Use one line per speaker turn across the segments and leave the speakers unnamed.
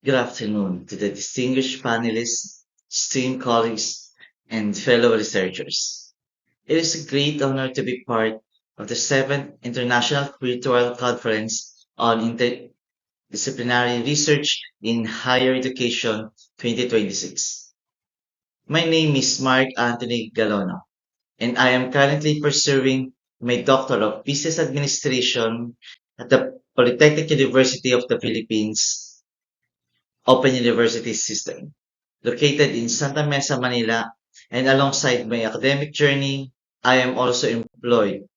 Good afternoon to the distinguished panelists, esteemed colleagues, and fellow researchers. It is a great honor to be part of the 7th International Virtual Conference on Interdisciplinary Research in Higher Education 2026. My name is Mark Anthony Galona, and I am currently pursuing my Doctor of Business Administration at the Polytechnic University of the Philippines Open University System, located in Santa Mesa, Manila, and alongside my academic journey, I am also employed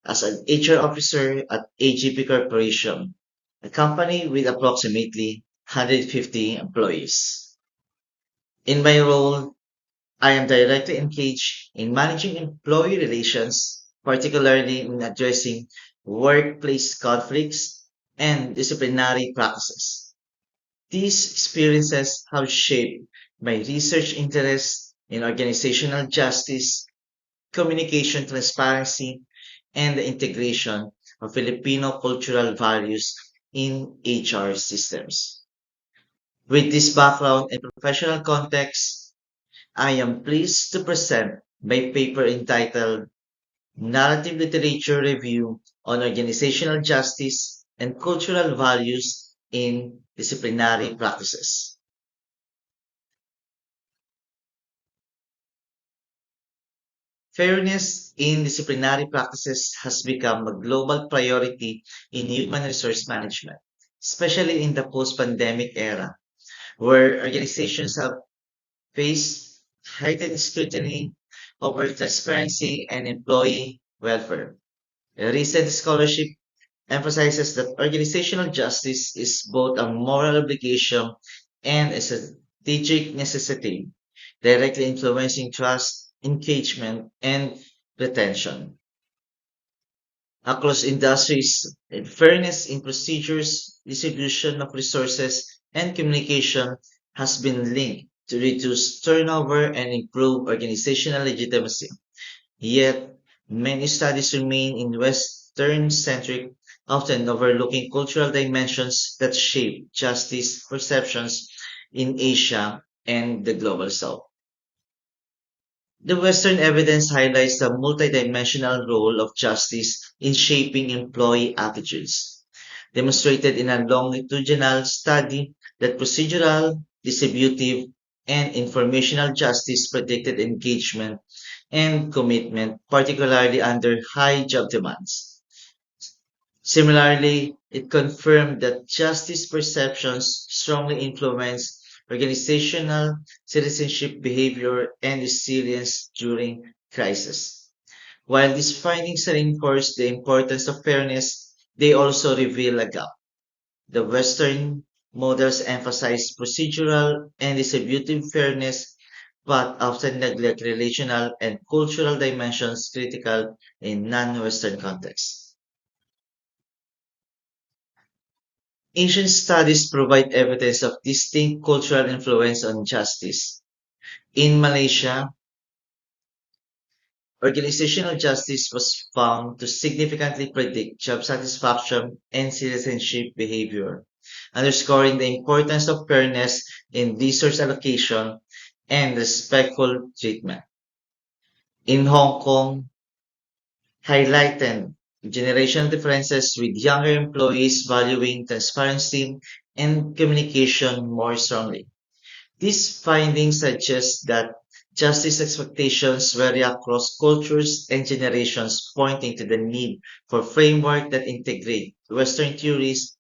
as an HR officer at AGP Corporation, a company with approximately 150 employees. In my role, I am directly engaged in managing employee relations, particularly in addressing workplace conflicts and disciplinary practices. These experiences have shaped my research interests in organizational justice, communication transparency, and the integration of Filipino cultural values in HR systems. With this background and professional context, I am pleased to present my paper entitled Narrative Literature Review on Organizational Justice and Cultural Values in Disciplinary Practices. Fairness in disciplinary practices has become a global priority in human resource management, especially in the post-pandemic era, where organizations have faced heightened scrutiny over transparency and employee welfare. A recent scholarship emphasizes that organizational justice is both a moral obligation and a strategic necessity, directly influencing trust, engagement, and retention. Across industries, fairness in procedures, distribution of resources, and communication has been linked to reduce turnover and improve organizational legitimacy. Yet, many studies remain in Western-centric, often overlooking cultural dimensions that shape justice perceptions in Asia and the global South. The Western evidence highlights the multidimensional role of justice in shaping employee attitudes, demonstrated in a longitudinal study that procedural, distributive, and informational justice predicted engagement and commitment, particularly under high job demands. Similarly, it confirmed that justice perceptions strongly influence organizational citizenship behavior and resilience during crisis. While these findings reinforce the importance of fairness, they also reveal a gap. The Western models emphasize procedural and distributive fairness, but often neglect relational and cultural dimensions critical in non-Western contexts. Asian studies provide evidence of distinct cultural influence on justice. In Malaysia, organizational justice was found to significantly predict job satisfaction and citizenship behavior, underscoring the importance of fairness in resource allocation and respectful treatment. In Hong Kong, highlighted generational differences with younger employees valuing transparency and communication more strongly. These findings suggest that justice expectations vary across cultures and generations, pointing to the need for framework that integrate Western theories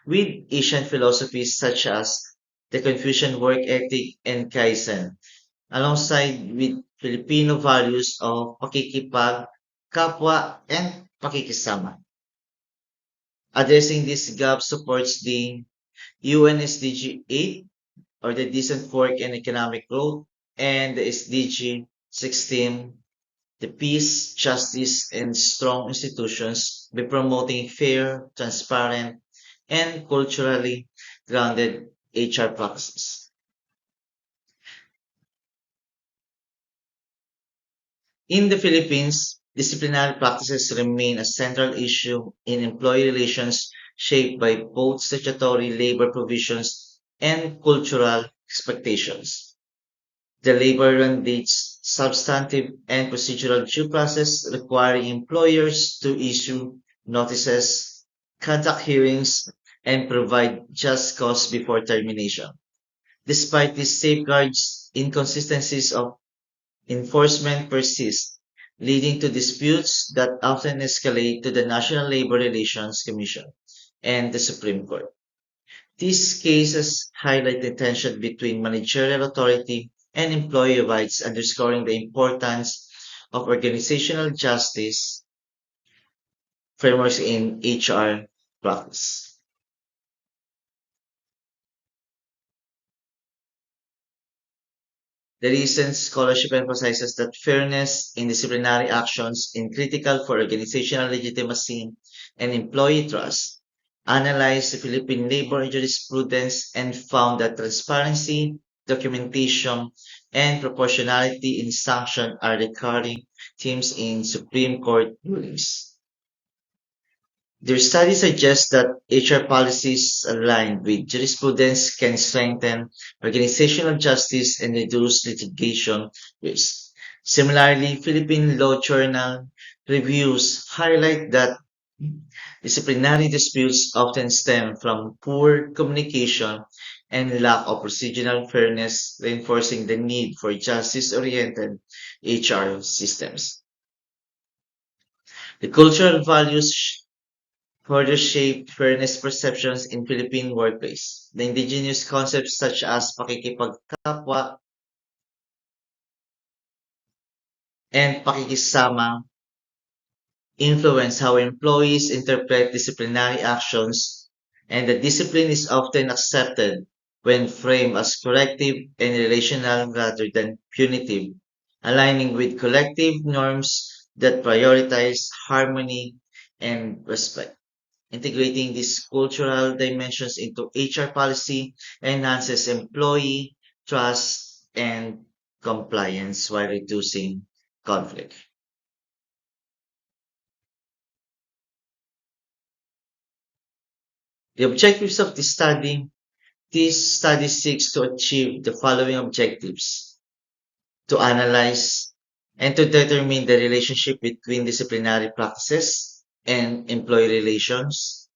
with Asian philosophies such as the Confucian work ethic and Kaizen, alongside with Filipino values of pakikipag, kapwa, and pakikisama. Addressing this gap supports the UNSDG 8 or the decent work and economic growth, and the SDG 16, the peace, justice, and strong institutions by promoting fair, transparent, and culturally grounded HR practices. In the Philippines, disciplinary practices remain a central issue in employee relations shaped by both statutory labor provisions and cultural expectations. The labor mandates substantive and procedural due process requiring employers to issue notices, conduct hearings, and provide just cause before termination. Despite these safeguards, inconsistencies of enforcement persist, leading to disputes that often escalate to the National Labor Relations Commission and the Supreme Court. These cases highlight the tension between managerial authority and employee rights, underscoring the importance of organizational justice frameworks in HR practice. The recent scholarship emphasizes that fairness in disciplinary actions is critical for organizational legitimacy and employee trust. Analyzed the Philippine labor jurisprudence and found that transparency, documentation, and proportionality in sanction are recurring themes in Supreme Court rulings. Their study suggests that HR policies aligned with jurisprudence can strengthen organizational justice and reduce litigation risk. Similarly, Philippine Law Journal reviews highlight that disciplinary disputes often stem from poor communication and lack of procedural fairness, reinforcing the need for justice-oriented HR systems. The cultural values further shaped fairness perceptions in Philippine workplace. The indigenous concepts such as pakikipagkapwa and pakikisama influence how employees interpret disciplinary actions, and the discipline is often accepted when framed as corrective and relational rather than punitive, aligning with collective norms that prioritize harmony and respect. Integrating these cultural dimensions into HR policy enhances employee trust and compliance while reducing conflict. The objectives of this study seeks to achieve the following objectives: to analyze and to determine the relationship between disciplinary practices and employee relations,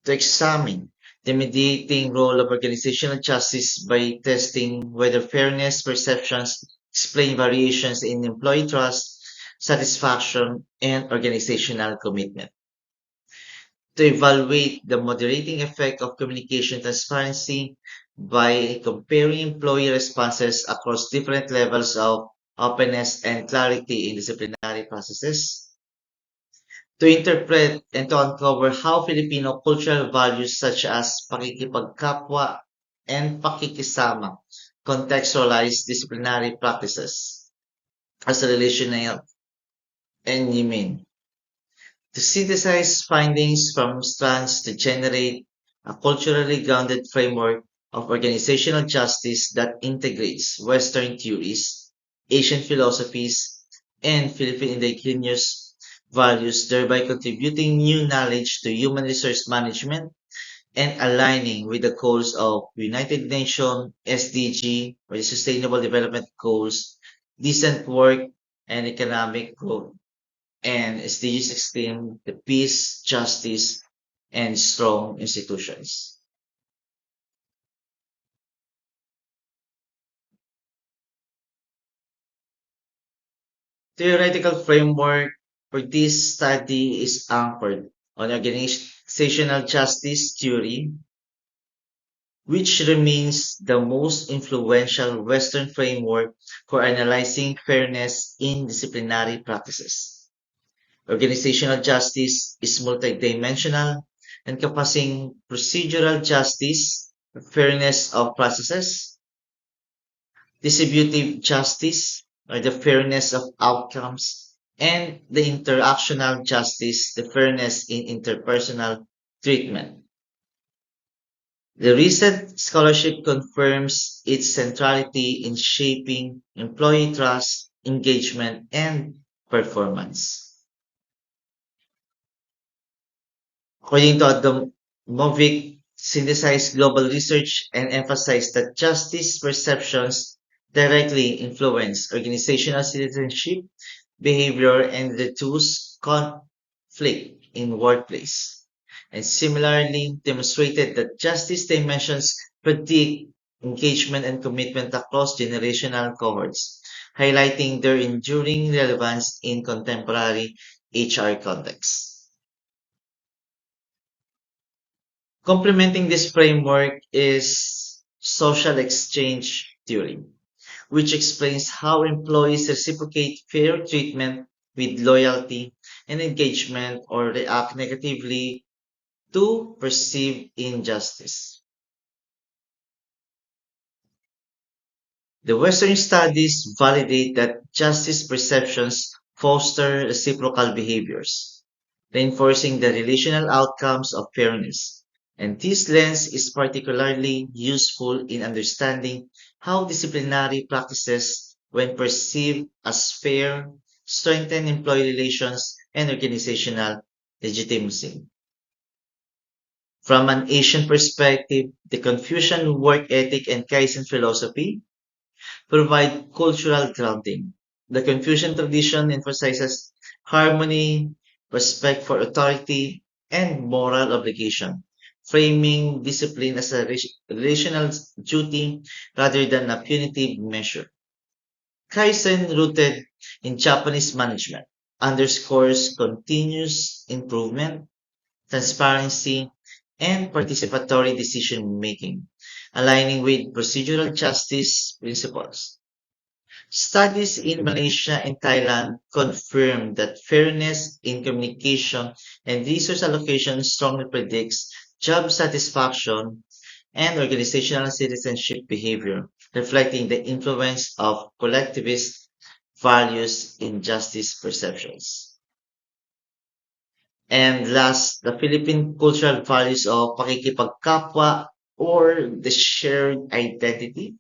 to examine the mediating role of organizational justice by testing whether fairness perceptions explain variations in employee trust, satisfaction, and organizational commitment. To evaluate the moderating effect of communication transparency by comparing employee responses across different levels of openness and clarity in disciplinary processes, to interpret and to uncover how Filipino cultural values such as pakikipagkapwa and pakikisama contextualize disciplinary practices as relational and humane, to synthesize findings from strands to generate a culturally grounded framework of organizational justice that integrates Western theories, Asian philosophies, and Philippine indigenous values, thereby contributing new knowledge to human resource management and aligning with the goals of United Nations SDG, or the Sustainable Development Goals, decent work and economic growth, and SDG 16, the peace, justice, and strong institutions. Theoretical framework for this study is anchored on organizational justice theory, which remains the most influential Western framework for analyzing fairness in disciplinary practices. Organizational justice is multidimensional, encompassing procedural justice, fairness of processes, distributive justice, or the fairness of outcomes, and the interactional justice, the fairness in interpersonal treatment. The recent scholarship confirms its centrality in shaping employee trust, engagement, and performance. According to Adamovic synthesize global research and emphasize that justice perceptions directly influence organizational citizenship, behavior, and reduce conflict in workplace. And similarly demonstrated that justice dimensions predict engagement and commitment across generational cohorts, highlighting their enduring relevance in contemporary HR contexts. Complementing this framework is social exchange theory, which explains how employees reciprocate fair treatment with loyalty and engagement or react negatively to perceived injustice. The Western studies validate that justice perceptions foster reciprocal behaviors, reinforcing the relational outcomes of fairness. And this lens is particularly useful in understanding how disciplinary practices, when perceived as fair, strengthen employee relations and organizational legitimacy. From an Asian perspective, the Confucian work ethic and Kaizen philosophy provide cultural grounding. The Confucian tradition emphasizes harmony, respect for authority, and moral obligation, framing discipline as a relational duty rather than a punitive measure. Kaizen, rooted in Japanese management, underscores continuous improvement, transparency, and participatory decision making, aligning with procedural justice principles. Studies in Malaysia and Thailand confirm that fairness in communication and resource allocation strongly predicts job satisfaction and organizational citizenship behavior, reflecting the influence of collectivist values in justice perceptions. And last, the Philippine cultural values of pakikipagkapwa or the shared identity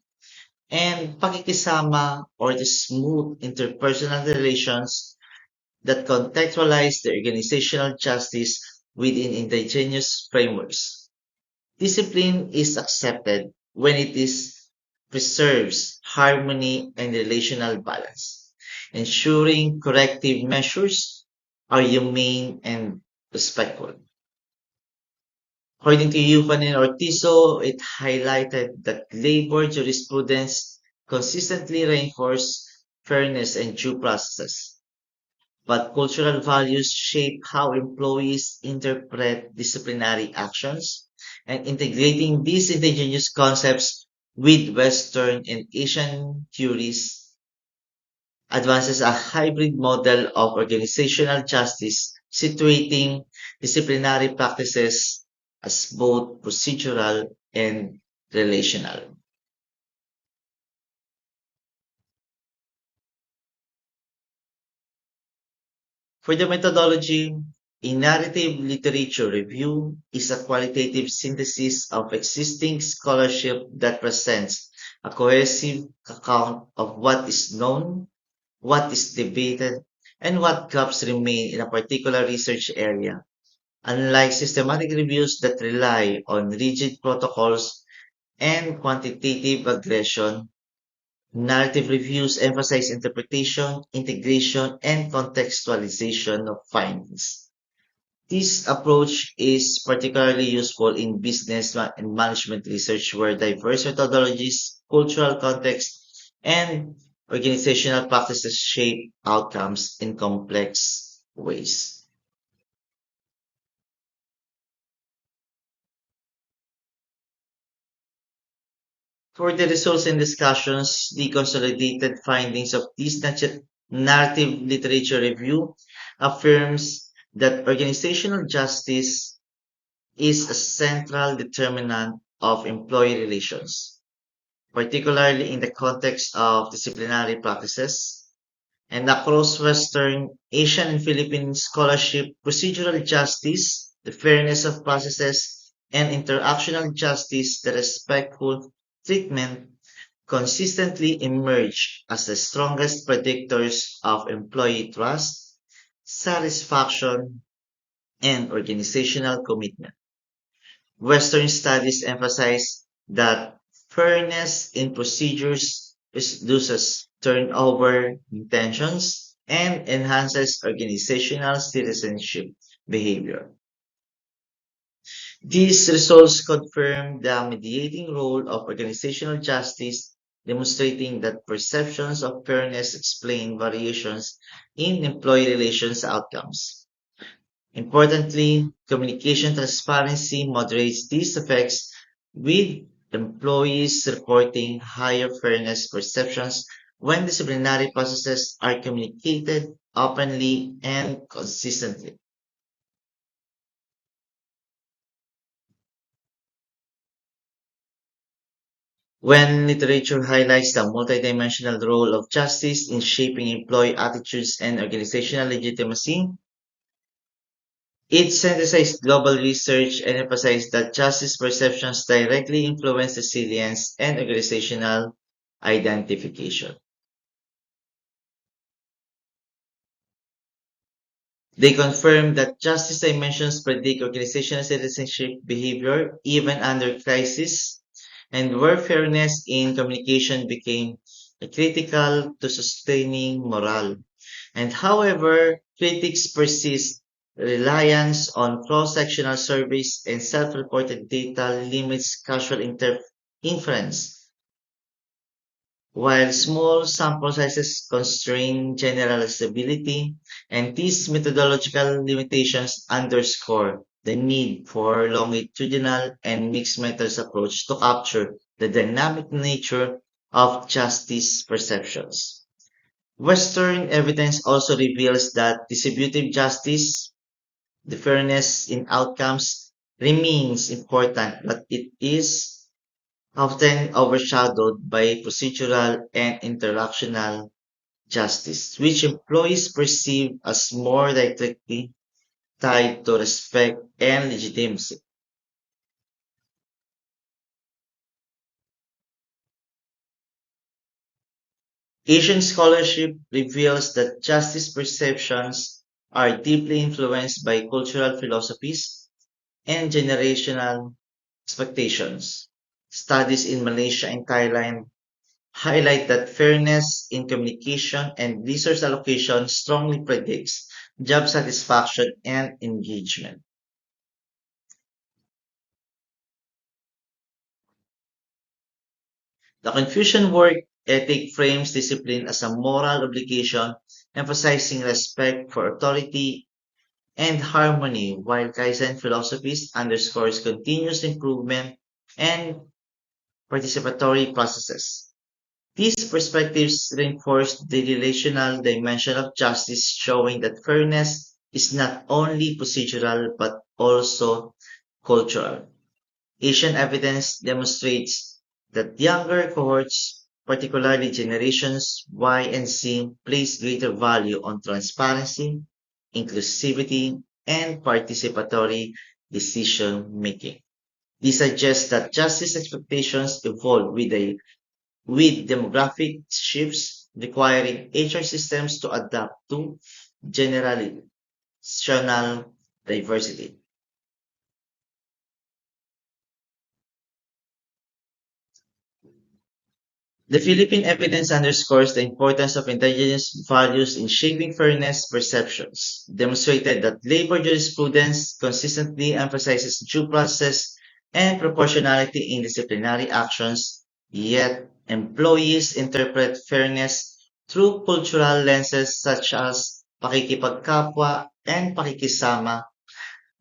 and pakikisama or the smooth interpersonal relations that contextualize the organizational justice within indigenous frameworks. Discipline is accepted when it is preserves harmony and relational balance, ensuring corrective measures are humane and respectful. According to Yupan and Ortizo, it highlighted that labor jurisprudence consistently reinforced fairness and due process, but cultural values shape how employees interpret disciplinary actions, and integrating these indigenous concepts with Western and Asian theories advances a hybrid model of organizational justice, situating disciplinary practices as both procedural and relational. For the methodology, a narrative literature review is a qualitative synthesis of existing scholarship that presents a cohesive account of what is known, what is debated, and what gaps remain in a particular research area. Unlike systematic reviews that rely on rigid protocols and quantitative aggression, narrative reviews emphasize interpretation, integration, and contextualization of findings. This approach is particularly useful in and management research where diverse methodologies, cultural context, and organizational practices shape outcomes in complex ways. For the results and discussions, the consolidated findings of this narrative literature review affirms that organizational justice is a central determinant of employee relations, particularly in the context of disciplinary practices. And across Western, Asian, and Philippine scholarship, procedural justice, the fairness of processes, and interactional justice, the respectful treatment, consistently emerge as the strongest predictors of employee trust, satisfaction, and organizational commitment. Western studies emphasize that fairness in procedures reduces turnover intentions and enhances organizational citizenship behavior. These results confirm the mediating role of organizational justice, demonstrating that perceptions of fairness explain variations in employee relations outcomes. Importantly, communication transparency moderates these effects, with employees reporting higher fairness perceptions when disciplinary processes are communicated openly and consistently. When literature highlights the multidimensional role of justice in shaping employee attitudes and organizational legitimacy, it synthesized global research and emphasized that justice perceptions directly influence resilience and organizational identification. They confirmed that justice dimensions predict organizational citizenship behavior even under crisis, and where fairness in communication became critical to sustaining morale. And however, critics persist, reliance on cross-sectional surveys and self-reported data limits casual inference, while small sample sizes constrain generalizability, and these methodological limitations underscore the need for longitudinal and mixed methods approach to capture the dynamic nature of justice perceptions. Western evidence also reveals that distributive justice, the fairness in outcomes, remains important, but it is often overshadowed by procedural and interactional justice, which employees perceive as more directly tied to respect and legitimacy. Asian scholarship reveals that justice perceptions are deeply influenced by cultural philosophies and generational expectations. Studies in Malaysia and Thailand highlight that fairness in communication and resource allocation strongly predicts job satisfaction and engagement. The Confucian work ethic frames discipline as a moral obligation, emphasizing respect for authority and harmony, while Kaizen philosophies underscores continuous improvement and participatory processes. These perspectives reinforce the relational dimension of justice, showing that fairness is not only procedural but also cultural. Asian evidence demonstrates that younger cohorts, particularly generations Y and Z, place greater value on transparency, inclusivity, and participatory decision making. This suggests that justice expectations evolve with demographic shifts requiring HR systems to adapt to generational diversity. The Philippine evidence underscores the importance of indigenous values in shaping fairness perceptions, demonstrated that labor jurisprudence consistently emphasizes due process and proportionality in disciplinary actions, yet employees interpret fairness through cultural lenses such as pakikipagkapwa and pakikisama.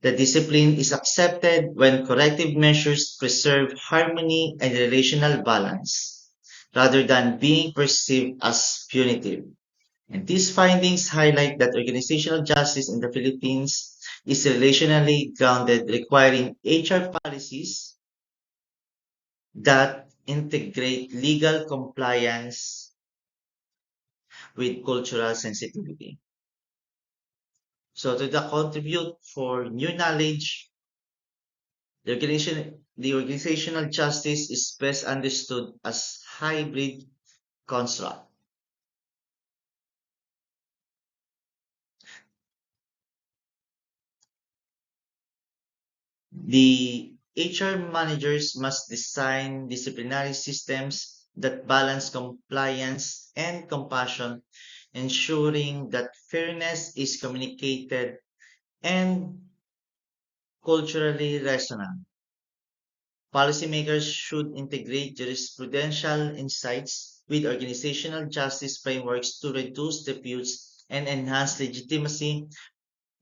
The discipline is accepted when corrective measures preserve harmony and relational balance, rather than being perceived as punitive. And these findings highlight that organizational justice in the Philippines is relationally grounded, requiring HR policies that integrate legal compliance with cultural sensitivity. So to the contribute for new knowledge, the organizational justice is best understood as hybrid construct. The HR managers must design disciplinary systems that balance compliance and compassion, ensuring that fairness is communicated and culturally resonant. Policymakers should integrate jurisprudential insights with organizational justice frameworks to reduce disputes and enhance legitimacy,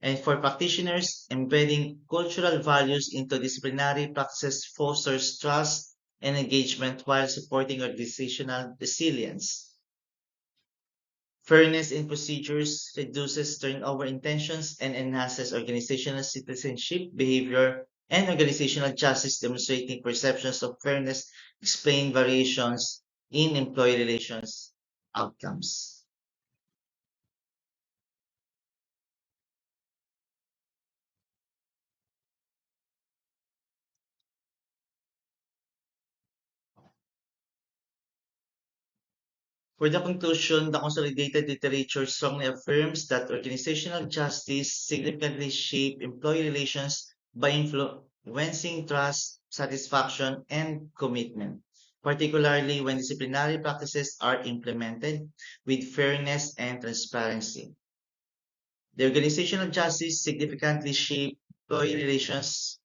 and for practitioners, embedding cultural values into disciplinary practices fosters trust and engagement while supporting organizational resilience. Fairness in procedures reduces turnover intentions and enhances organizational citizenship behavior and organizational justice, demonstrating perceptions of fairness explain variations in employee relations outcomes. For the conclusion, the consolidated literature strongly affirms that organizational justice significantly shape employee relations by influencing trust, satisfaction, and commitment, particularly when disciplinary practices are implemented with fairness and transparency. The organizational justice significantly shape employee relations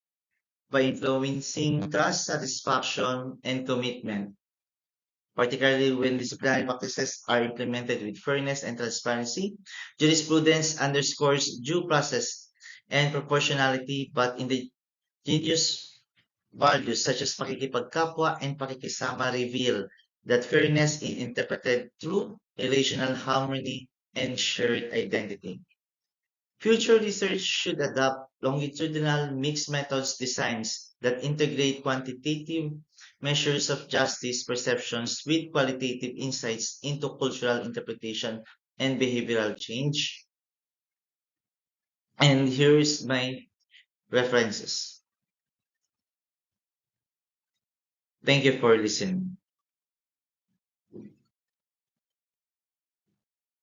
by influencing trust, satisfaction, and commitment, particularly when disciplinary practices are implemented with fairness and transparency. Jurisprudence underscores due process and proportionality, but indigenous values such as pakikipagkapwa and pakikisama reveal that fairness is interpreted through relational harmony and shared identity. Future research should adopt longitudinal mixed methods designs that integrate quantitative measures of justice perceptions with qualitative insights into cultural interpretation and behavioral change. And here's my references. Thank you for listening.